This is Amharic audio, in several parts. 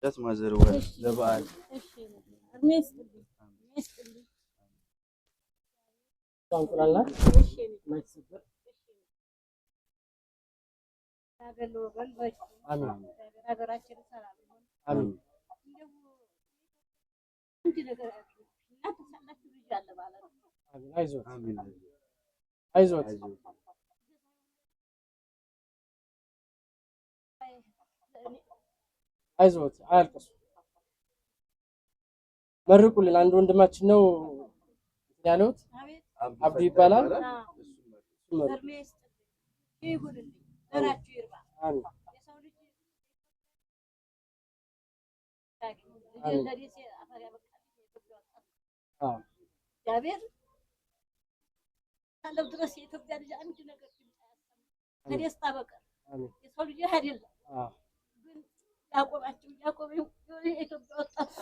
ዳት ማዘርዋ ለበዓል እንቁላላት ማይሰበር ሀገራችን ሰላም ይሁን። አሜን አይዞት አይዞት አይዞት አያልቅሱ። መርቁልን። አንድ ወንድማችን ነው ያለውት አብዱ ይባላል። አለው ድረስ የኢትዮጵያ ልጅ አንድ ነገር ከደስታ በቀር የሰው ልጅ አይደለም። ግን ያዕቆብ የኢትዮጵያ ወጣት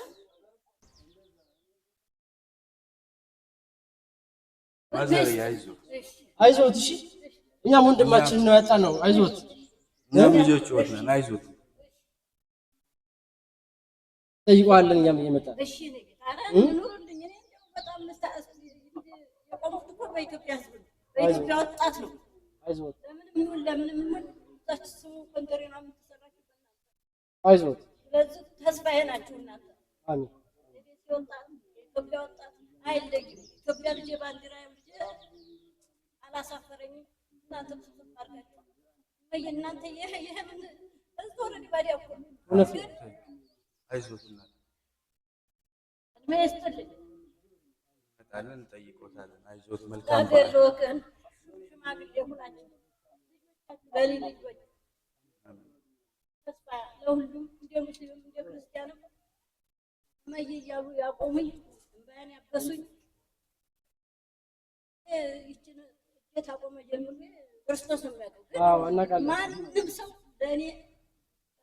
አይዞት። እሺ እኛም ወንድማችን ነው ያጣነው። አይዞት እኛም ልጆች ወጥነን አይዞት ጠይቀዋለን። እኛም እየመጣን እሺ ነው ኑሩልኝ። እኔ በጣም የቆምኩት እኮ በኢትዮጵያ ሕዝብ ነው፣ በኢትዮጵያ ወጣት ነው። አይዞት ለምንም ስሙ ኮንተሪና የምትሰራችሁ አይዞት። ስለዚህ ተስፋዬ ናችሁ እናንተ። አሜን። የኢትዮጵያ ወጣት አይለይም። ኢትዮጵያ ልጅ ባንዲራ ልጅ አላሳፈረኝም። እናንተ ተባርካችሁ እናንተ ይሄን እዝወረድ ባዲያ እኮ አይዞት እናት እድሜ ይስጥልኝ። መጣለን እንጠይቆታለን። አይዞት መልካም አገሮከን ሽማግሌ ሁላችሁ በልጅ ልጆች ተስፋ ለሁሉም እንደ ሙስሊም እንደ ክርስቲያንም እመዬ እያሉ ያቆሙኝ እንባዬን ያበሱኝ ይችን የታቆመ ጀምሬ ክርስቶስ ነው የሚያውቀው። ማንም ሰው ለእኔ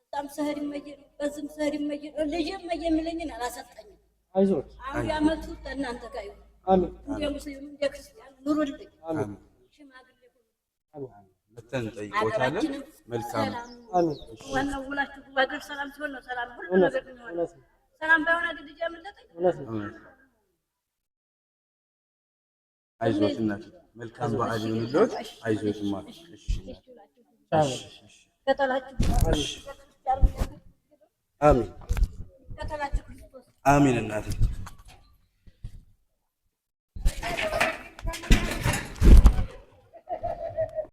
በጣም ሰህድ እመዬ ነው፣ በዝም ሰህድ እመዬ ነው። ልጄ እመዬ የሚለኝን አላሰጠኝም። አይዞት አሁን ያመቱ ለእናንተ ጋር ይሁን። አሜን። እንደ ሙስሊም እንደ ክርስቲያን ኑሩልኝ። አሜን። ሽማግሌ መተን እንጠይቆታለን። መልካም አሜን። ዋናው ውላችሁ በሀገር ሰላም ሲሆን ነው ሰላም ሁሉ ነገር የሚሆነው። ሰላም ባይሆን አይደል ልጅ ያመለጠኝ። አይዞት እናት መልካም በዓል ይሁንልዎት። አይዞት ማለት እሺ ከተላችሁ አሜን አሜን እናት